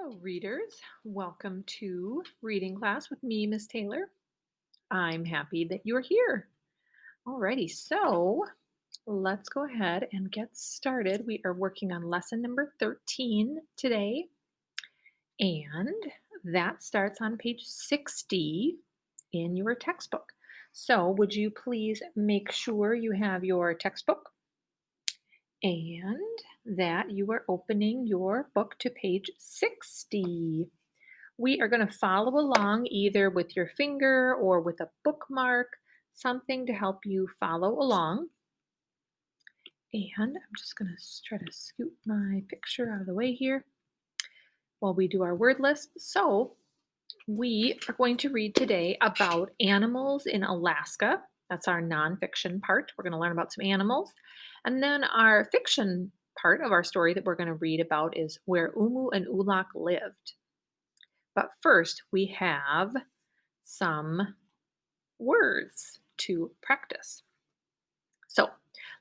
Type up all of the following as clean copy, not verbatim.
Hello, readers. Welcome to reading class with me, Miss Taylor. I'm happy that you're here. Alrighty, so let's go ahead and get started. We are working on lesson number 13 today, and that starts on page 60 in your textbook. So, would you please make sure you have your textbook and that you are opening your book to page 60? We are going to follow along either with your finger or with a bookmark, something to help you follow along. And I'm just going to try to scoot my picture out of the way here while we do our word list. So, we are going to read today about animals in Alaska. That's our nonfiction part. We're going to learn about some animals. And then our fiction part of our story that we're going to read about is where Umu and Ulak lived. But first, we have some words to practice. So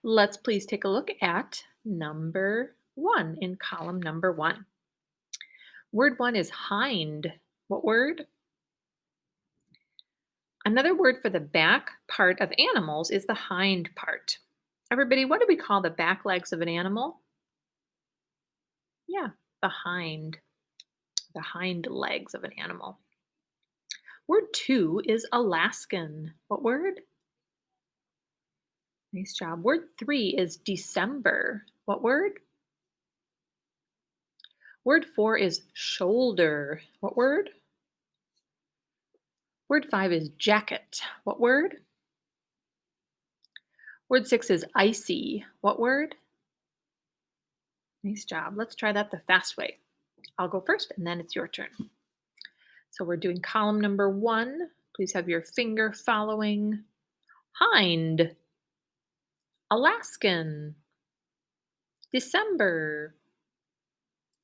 let's please take a look at number one in column number one. Word one is hind. What word? Another word for the back part of animals is the hind part. Everybody, what do we call the back legs of an animal? Yeah, the hind legs of an animal. Word two is Alaskan. What word? Nice job. Word three is December. What word? Word four is shoulder. What word? Word five is jacket. What word? Word six is icy. What word? Nice job. Let's try that the fast way. I'll go first and then it's your turn. So we're doing column number one. Please have your finger following. Hind, Alaskan, December,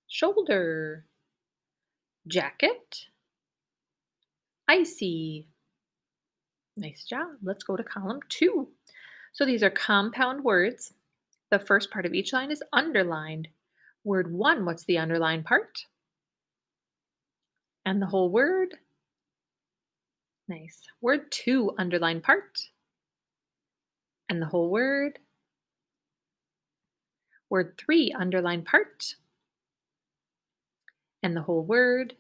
shoulder, jacket, icy. Nice job. Let's go to column two. So these are compound words. The first part of each line is underlined. Word one, what's the underlined part? And the whole word. Nice. Word two, underlined part. And the whole word. Word three, underlined part. And the whole word.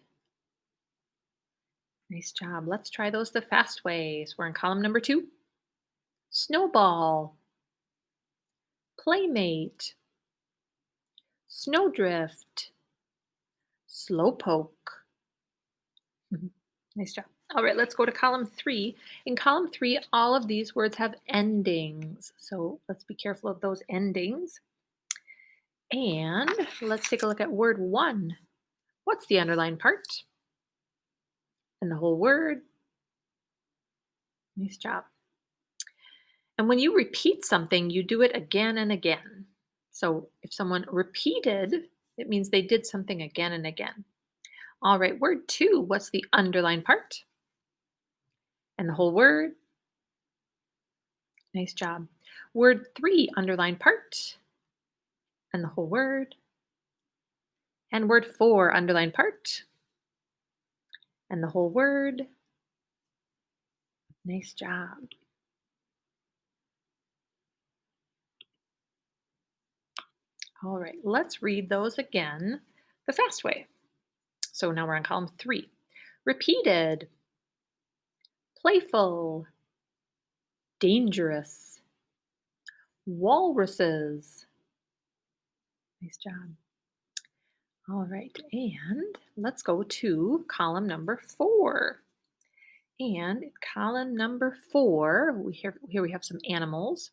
Nice job. Let's try those the fast ways. We're in column number two. Snowball, playmate, snowdrift, slowpoke. Mhm. Nice job. All right, let's go to column three. In column three, all of these words have endings. So let's be careful of those endings. And let's take a look at word one. What's the underlined part? And the whole word. Nice job. And when you repeat something, you do it again and again. So if someone repeated, it means they did something again and again. All right, word two. What's the underlined part? And the whole word. Nice job. Word three, underlined part. And the whole word. And word four, underlined part. And the whole word. Nice job. All right, let's read those again the fast way. So now we're on column three. Repeated, playful, dangerous, walruses. Nice job. All right, and let's go to column number four. And in column number four, here we have some animals.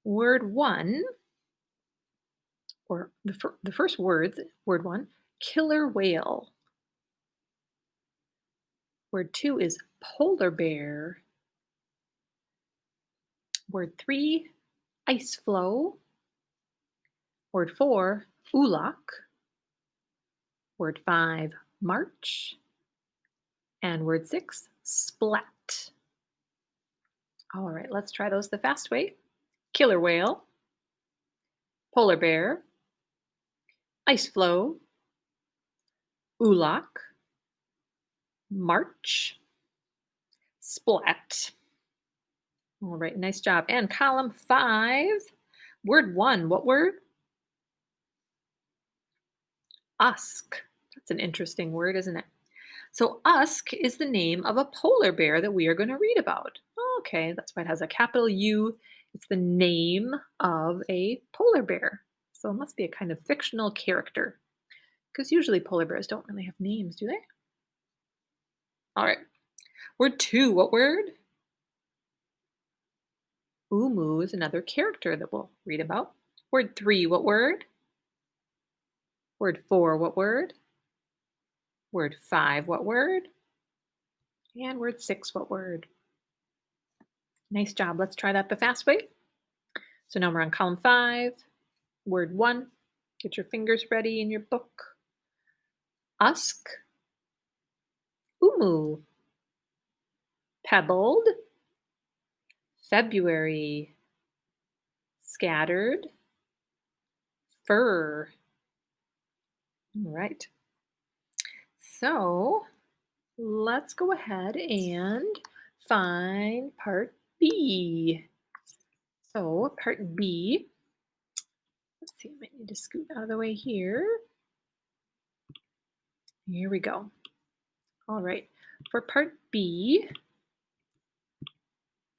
Word one, or the first words, word one, killer whale. Word two is polar bear. Word three, ice floe. Word four, ulak. Word five, march. And word six, splat. All right, let's try those the fast way. Killer whale, polar bear, ice floe, Ulak, March, Splat. All right, nice job. And column 5, word 1, what word? Usk. That's an interesting word, isn't it? So, Usk is the name of a polar bear that we are going to read about. Okay, that's why it has a capital U. It's the name of a polar bear. So, it must be a kind of fictional character because usually polar bears don't really have names, do they? All right, word 2, what word? Umu is another character that we'll read about. Word 3, what word? Word 4, what word? Word 5, what word? And word 6, what word? Nice job. Let's try that the fast way. So now we're on column 5, word 1. Get your fingers ready in your book. Usk, umu, pebbled, February, scattered, fur. All right. So let's go ahead and find part B. So part B, let's see, I might need to scoot out of the way here. Here we go. All right. For part B,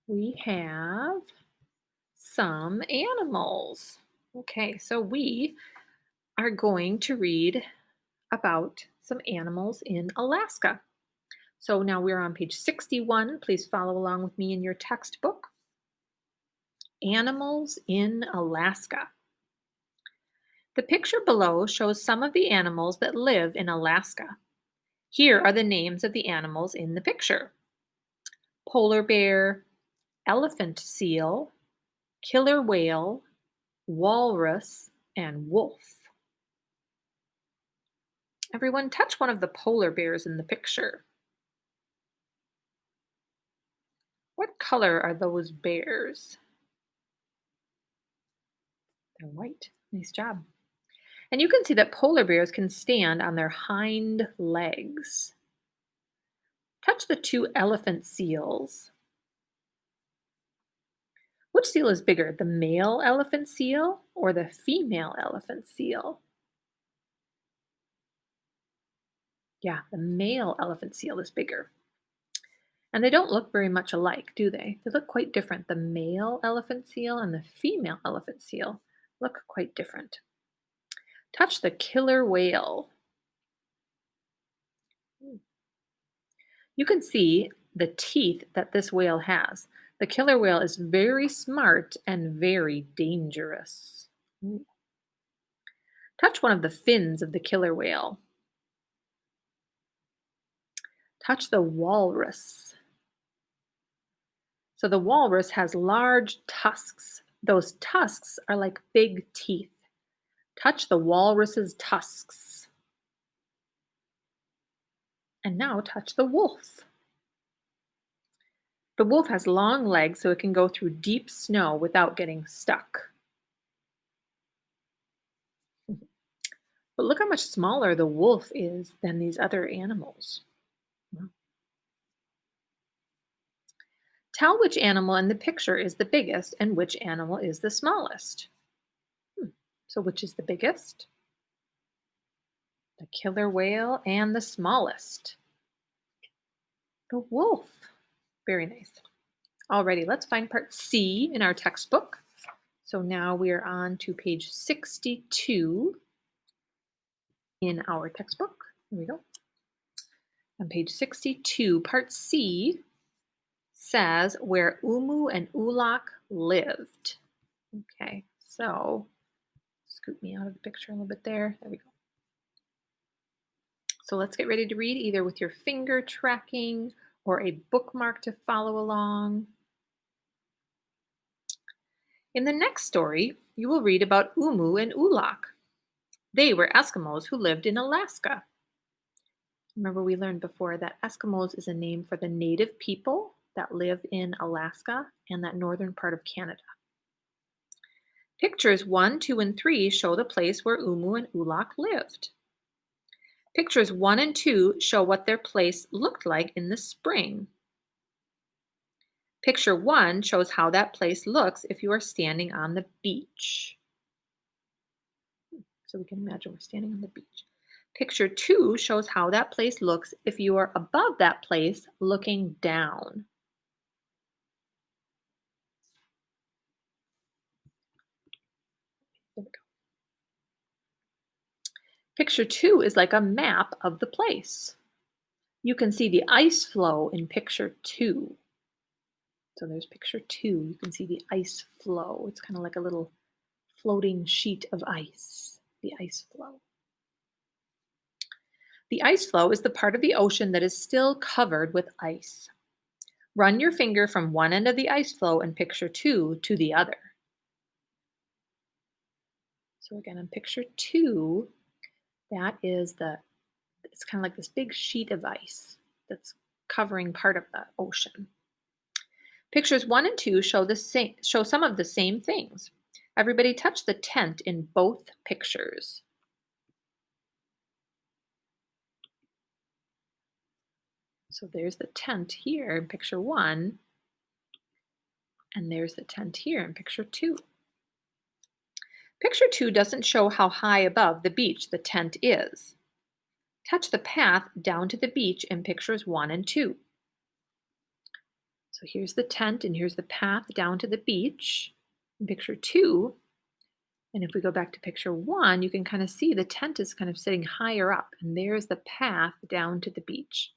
we have some animals. Okay, so we are going to read about some animals in Alaska. So now we're on page 61. Please follow along with me in your textbook. Animals in Alaska. The picture below shows some of the animals that live in Alaska. Here are the names of the animals in the picture: polar bear, elephant seal, killer whale, walrus, and wolf. Everyone, touch one of the polar bears in the picture. What color are those bears? They're white. Nice job. And you can see that polar bears can stand on their hind legs. Touch the two elephant seals. Which seal is bigger, the male elephant seal or the female elephant seal? Yeah, the male elephant seal is bigger. And they don't look very much alike, do they? They look quite different. The male elephant seal and the female elephant seal look quite different. Touch the killer whale. You can see the teeth that this whale has. The killer whale is very smart and very dangerous. Ooh. Touch one of the fins of the killer whale. Touch the walrus. So the walrus has large tusks. Those tusks are like big teeth. Touch the walrus's tusks. And now touch the wolf. The wolf has long legs so it can go through deep snow without getting stuck. But look how much smaller the wolf is than these other animals. Wow. Tell which animal in the picture is the biggest and which animal is the smallest. Hmm. So, which is the biggest? The killer whale and the smallest? The wolf. Very nice. Alrighty, let's find part C in our textbook. So now we are on to page 62 in our textbook. Here we go. On page 62, part C says where Umu and Ulak lived. Okay, so scoot me out of the picture a little bit there. There we go. So let's get ready to read either with your finger tracking or a bookmark to follow along. In the next story, you will read about Umu and Ulak. They were Eskimos who lived in Alaska. Remember, we learned before that Eskimos is a name for the native people that live in Alaska and that northern part of Canada. Pictures 1, 2, and 3 show the place where Umu and Ulak lived. Pictures 1 and 2 show what their place looked like in the spring. Picture 1 shows how that place looks if you are standing on the beach. So we can imagine we're standing on the beach. Picture 2 shows how that place looks if you are above that place looking down. There we go. Picture 2 is like a map of the place. You can see the ice flow in picture 2. So there's picture 2. You can see the ice flow. It's kind of like a little floating sheet of ice, the ice flow. The ice flow is the part of the ocean that is still covered with ice. Run your finger from one end of the ice flow in picture 2 to the other. So again, in picture 2, that is it's kind of like this big sheet of ice that's covering part of the ocean. Pictures 1 and 2 show some of the same things. Everybody touch the tent in both pictures. So there's the tent here in picture 1, and there's the tent here in picture 2. Picture 2 doesn't show how high above the beach the tent is. Touch the path down to the beach in pictures 1 and 2. So here's the tent and here's the path down to the beach in picture 2. And if we go back to picture 1, you can kind of see the tent is kind of sitting higher up, and there's the path down to the beach.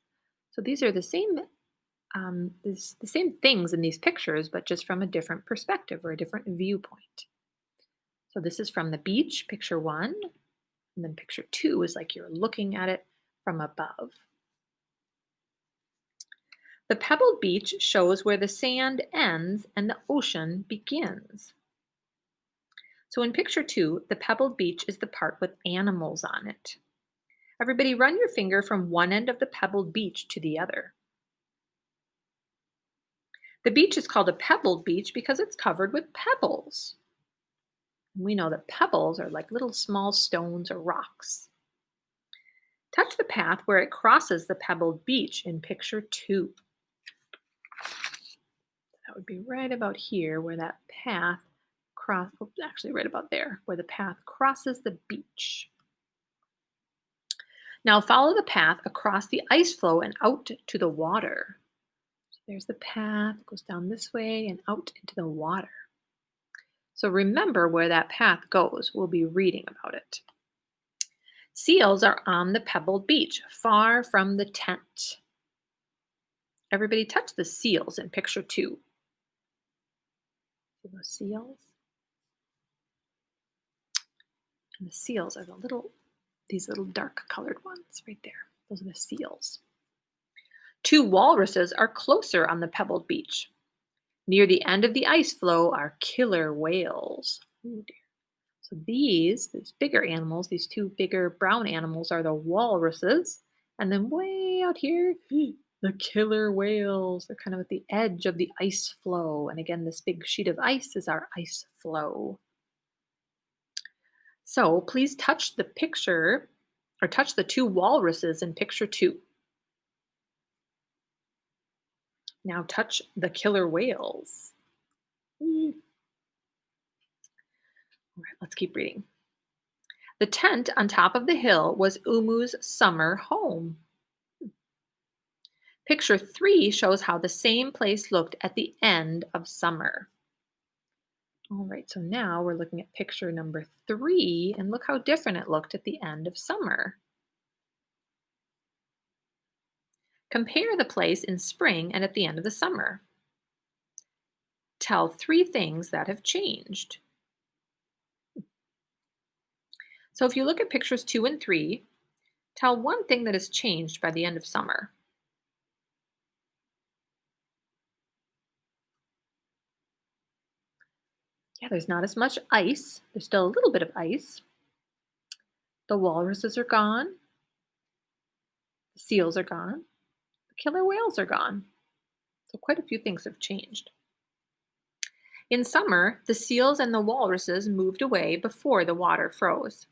So these are the same the same things in these pictures, but just from a different perspective or a different viewpoint. So this is from the beach, picture 1, and then picture 2 is like you're looking at it from above. The pebbled beach shows where the sand ends and the ocean begins. So in picture 2, the pebbled beach is the part with animals on it. Everybody run your finger from one end of the pebbled beach to the other. The beach is called a pebbled beach because it's covered with pebbles. We know that pebbles are like little small stones or rocks. Touch the path where it crosses the pebbled beach in picture 2. That would be right about here where that path actually right about there where the path crosses the beach. Now follow the path across the ice floe and out to the water. So there's the path, goes down this way and out into the water. So remember where that path goes. We'll be reading about it. Seals are on the pebbled beach, far from the tent. Everybody touch the seals in picture 2. See those seals? And the seals are these little dark colored ones right there. Those are the seals. 2 walruses are closer on the pebbled beach. Near the end of the ice floe are killer whales. Oh dear. So these bigger animals, these 2 bigger brown animals are the walruses. And then way out here, the killer whales. They're kind of at the edge of the ice floe. And again, this big sheet of ice is our ice floe. So please touch the picture or touch the 2 walruses in picture 2. Now touch the killer whales. All right, let's keep reading. The tent on top of the hill was Umu's summer home. Picture 3 shows how the same place looked at the end of summer. All right, so now we're looking at picture number 3, and look how different it looked at the end of summer. Compare the place in spring and at the end of the summer. Tell 3 things that have changed. So if you look at pictures 2 and 3, tell one thing that has changed by the end of summer. Yeah, there's not as much ice. There's still a little bit of ice. The walruses are gone. The seals are gone. The killer whales are gone. So quite a few things have changed. In summer, the seals and the walruses moved away before the water froze.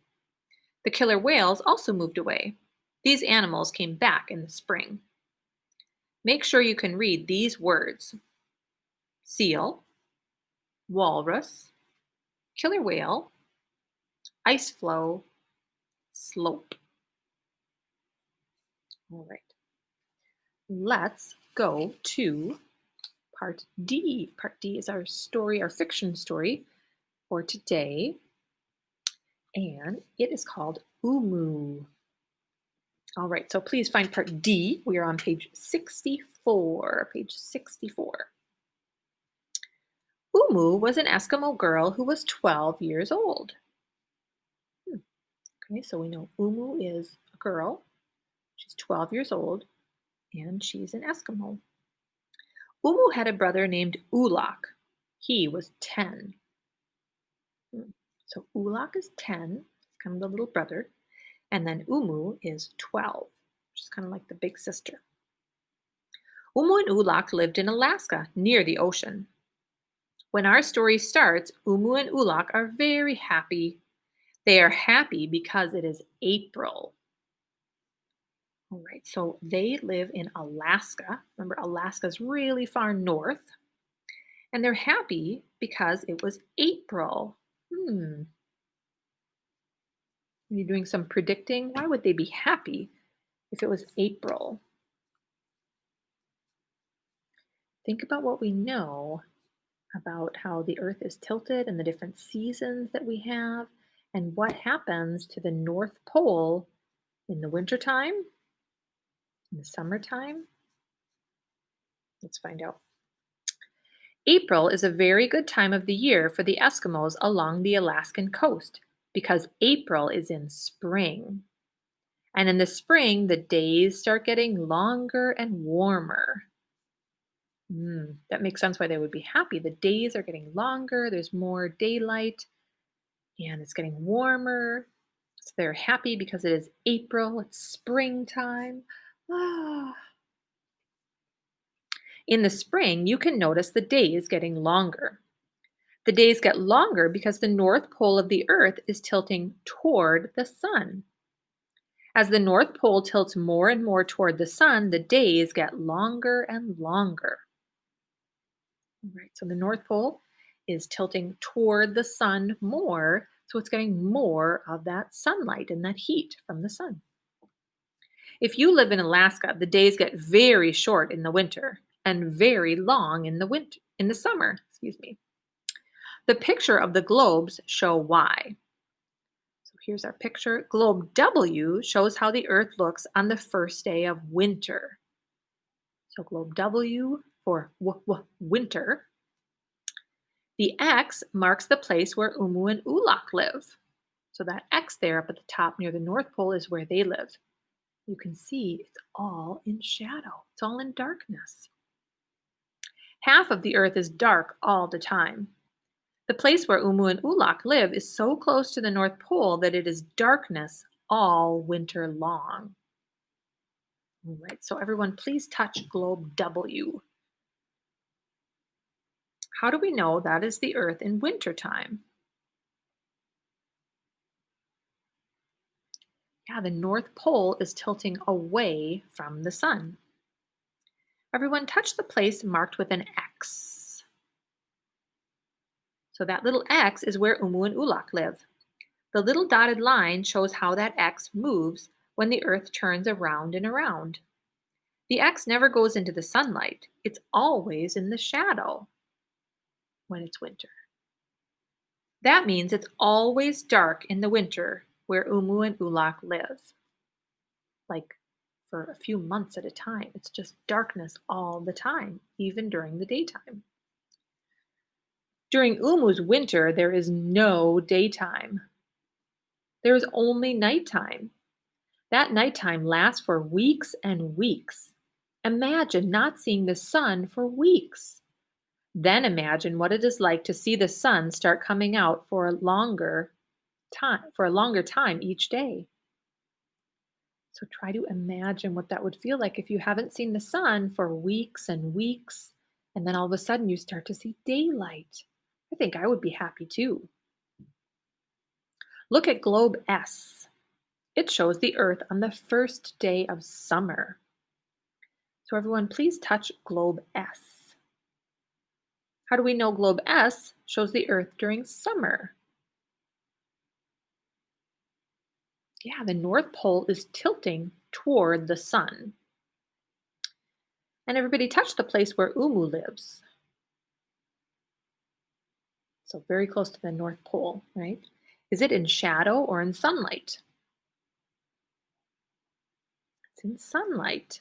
The killer whales also moved away. These animals came back in the spring. Make sure you can read these words: seal, walrus, killer whale, ice floe, slope. All right, let's go to part D. Part D is our story, our fiction story for today, and it is called Umu. All right, so please find part D. We are on page 64. Page 64. Umu was an Eskimo girl who was 12 years old. Okay, so we know Umu is a girl. She's 12 years old, and she's an Eskimo. Umu had a brother named Ulak. He was 10. Hmm. So Ulak is 10, kind of the little brother, and then Umu is 12, which is kind of like the big sister. Umu and Ulak lived in Alaska near the ocean. When our story starts, Umu and Ulak are very happy. They are happy because it is April. All right, so they live in Alaska. Remember, Alaska's really far north. And they're happy because it was April. You're doing some predicting. Why would they be happy if it was April? Think about what we know about how the Earth is tilted and the different seasons that we have, and what happens to the North Pole in the wintertime, in the summertime. Let's find out. April is a very good time of the year for the Eskimos along the Alaskan coast because April is in spring. And in the spring, the days start getting longer and warmer. That makes sense why they would be happy. The days are getting longer, there's more daylight, and it's getting warmer. So they're happy because it is April, it's springtime. Ah. In the spring, you can notice the days getting longer. The days get longer because the north pole of the Earth is tilting toward the sun. As the North Pole tilts more and more toward the sun, the days get longer and longer. All right, so the North Pole is tilting toward the sun more, so it's getting more of that sunlight and that heat from the sun. If you live in Alaska, the days get very short in the winter and very long in the summer, excuse me. The picture of the globes show why. So here's our picture. Globe W shows how the Earth looks on the first day of winter. So globe W for winter. The X marks the place where Umu and Ulak live. So that X there up at the top near the North Pole is where they live. You can see it's all in shadow. It's all in darkness. Half of the Earth is dark all the time. The place where Umu and Ulak live is so close to the North Pole that it is darkness all winter long. All right, so everyone, please touch globe W. How do we know that is the Earth in wintertime? Yeah, the North Pole is tilting away from the sun. Everyone, touch the place marked with an X. So that little X is where Umu and Ulak live. The little dotted line shows how that X moves when the Earth turns around and around. The X never goes into the sunlight. It's always in the shadow when it's winter. That means it's always dark in the winter where Umu and Ulak live. Like for a few months at a time. It's just darkness all the time, even during the daytime. During Umu's winter, there is no daytime. There is only nighttime. That nighttime lasts for weeks and weeks. Imagine not seeing the sun for weeks. Then imagine what it is like to see the sun start coming out for a longer time each day. So try to imagine what that would feel like if you haven't seen the sun for weeks and weeks, and then all of a sudden you start to see daylight. I think I would be happy too. Look at globe S. It shows the Earth on the first day of summer. So everyone, please touch globe S. How do we know globe S shows the Earth during summer? Yeah, the North Pole is tilting toward the sun. And everybody touch the place where Umu lives. So very close to the North Pole, right? Is it in shadow or in sunlight? It's in sunlight.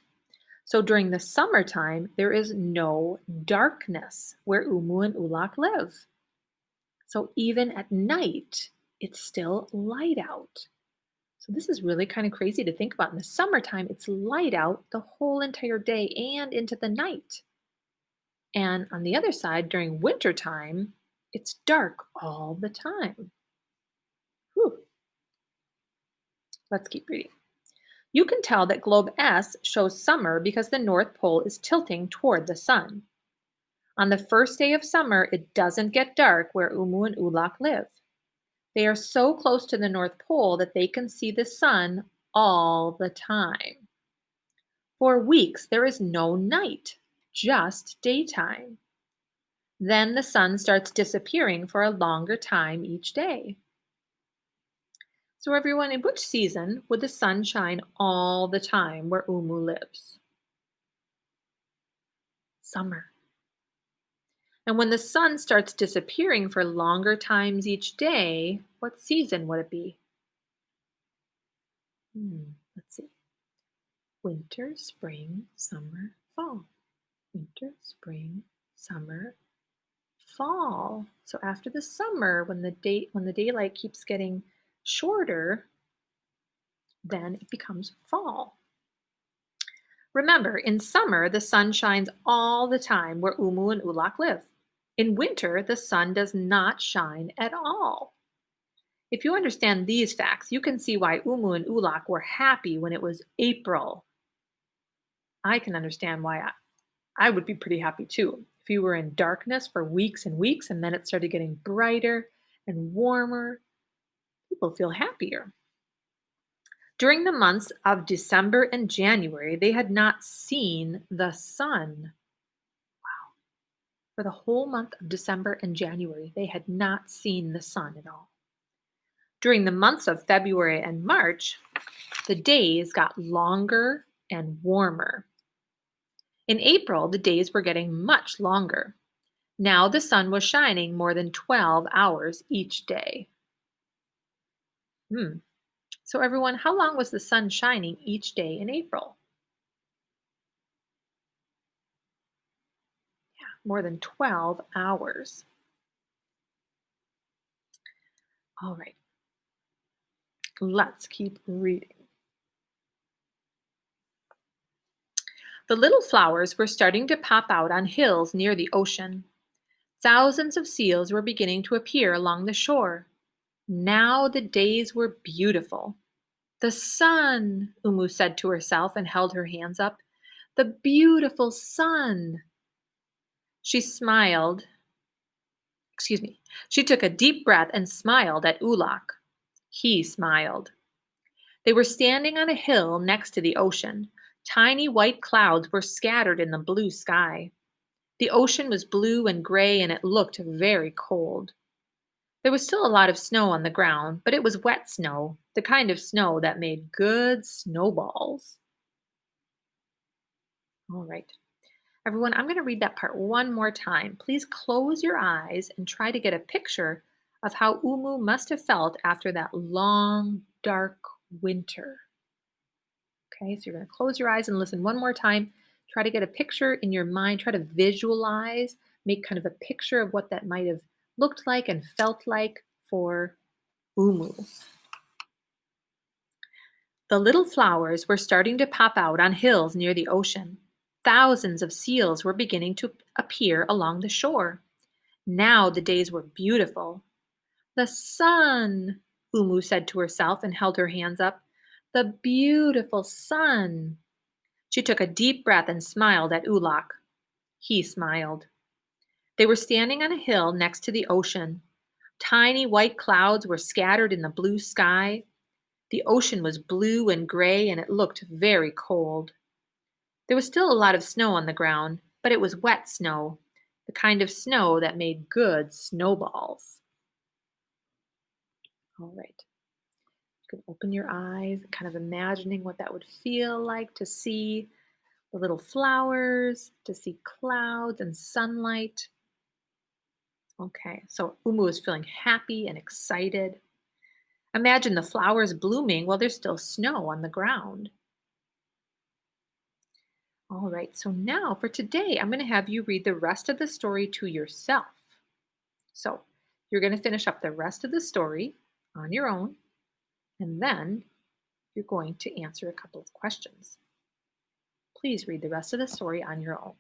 So during the summertime, there is no darkness where Umu and Ulak live. So even at night, it's still light out. So this is really kind of crazy to think about. In the summertime, it's light out the whole entire day and into the night. And on the other side, during wintertime, it's dark all the time. Whew. Let's keep reading. You can tell that globe S shows summer because the North Pole is tilting toward the sun. On the first day of summer, it doesn't get dark where Umu and Ulak live. They are so close to the North Pole that they can see the sun all the time. For weeks, there is no night, just daytime. Then the sun starts disappearing for a longer time each day. So, everyone, in which season would the sun shine all the time where Umu lives? Summer. And when the sun starts disappearing for longer times each day, what season would it be? Let's see. Winter, spring, summer, fall. Winter, spring, summer, fall. So after the summer, when the daylight keeps getting shorter, then it becomes fall. Remember, in summer, the sun shines all the time where Umu and Ulak live. In winter, the sun does not shine at all. If you understand these facts, you can see why Umu and Ulak were happy when it was April. I can understand why I would be pretty happy too. If you were in darkness for weeks and weeks and then it started getting brighter and warmer, people feel happier. During the months of December and January, they had not seen the sun. For the whole month of December and January, they had not seen the sun at all. During the months of February and March, the days got longer and warmer. In April, the days were getting much longer. Now the sun was shining more than 12 hours each day. Hmm. So, everyone, how long was the sun shining each day in April? More than 12 hours. All right, let's keep reading. The little flowers were starting to pop out on hills near the ocean. Thousands of seals were beginning to appear along the shore. Now the days were beautiful. The sun, Umu said to herself and held her hands up. The beautiful sun. She smiled. Excuse me. She took a deep breath and smiled at Ulak. He smiled. They were standing on a hill next to the ocean. Tiny white clouds were scattered in the blue sky. The ocean was blue and gray and it looked very cold. There was still a lot of snow on the ground, but it was wet snow, the kind of snow that made good snowballs. All right. Everyone, I'm going to read that part one more time. Please close your eyes and try to get a picture of how Umu must have felt after that long, dark winter. Okay, so you're going to close your eyes and listen one more time. Try to get a picture in your mind. Try to visualize, make kind of a picture of what that might have looked like and felt like for Umu. The little flowers were starting to pop out on hills near the ocean. Thousands of seals were beginning to appear along the shore. Now the days were beautiful. The sun, Umu said to herself and held her hands up. The beautiful sun. She took a deep breath and smiled at Ulak. He smiled. They were standing on a hill next to the ocean. Tiny white clouds were scattered in the blue sky. The ocean was blue and gray and it looked very cold. There was still a lot of snow on the ground, but it was wet snow, the kind of snow that made good snowballs. All right. You can open your eyes, kind of imagining what that would feel like to see the little flowers, to see clouds and sunlight. Okay, so Umu is feeling happy and excited. Imagine the flowers blooming while there's still snow on the ground. All right, so now for today, I'm going to have you read the rest of the story to yourself. So you're going to finish up the rest of the story on your own, and then you're going to answer a couple of questions. Please read the rest of the story on your own.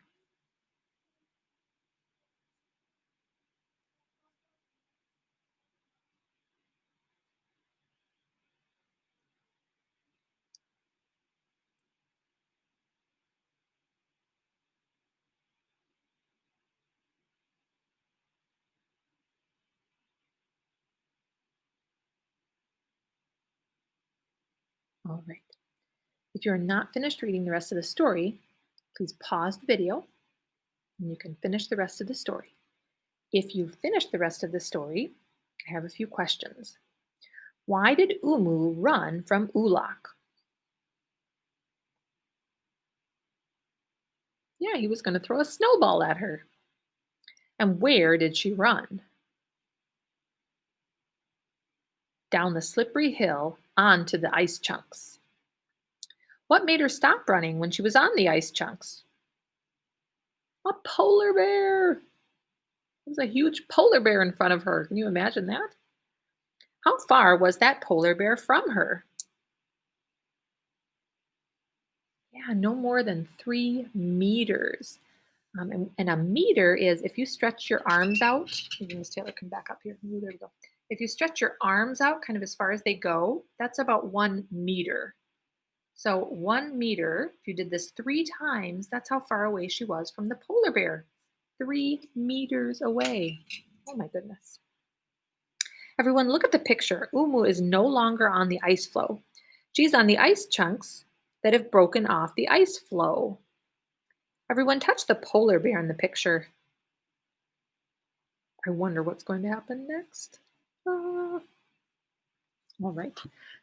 All right. If you're not finished reading the rest of the story, please pause the video and you can finish the rest of the story. If you've finished the rest of the story, I have a few questions. Why did Umu run from Ulak? Yeah, he was going to throw a snowball at her. And where did she run? Down the slippery hill onto the ice chunks. What made her stop running when she was on the ice chunks? A polar bear. There's a huge polar bear in front of her. Can you imagine that? How far was that polar bear from her? Yeah, no more than 3 meters. And a meter is if you stretch your arms out. Maybe Miss Taylor can back up here. Ooh, there we go. If you stretch your arms out kind of as far as they go, that's about 1 meter. So 1 meter, if you did this 3 times, that's how far away she was from the polar bear. 3 meters away. Oh my goodness. Everyone, look at the picture. Umu is no longer on the ice floe. She's on the ice chunks that have broken off the ice floe. Everyone, touch the polar bear in the picture. I wonder what's going to happen next. All right.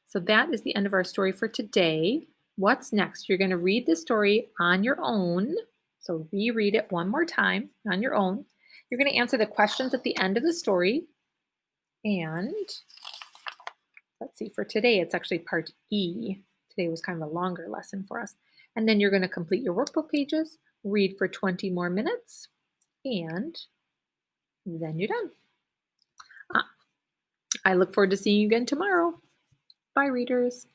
So that is the end of our story for today. What's next? You're going to read the story on your own. So reread it one more time on your own. You're going to answer the questions at the end of the story. And let's see, for today, it's actually part E. Today was kind of a longer lesson for us. And then you're going to complete your workbook pages, read for 20 more minutes, and then you're done. I look forward to seeing you again tomorrow. Bye, readers.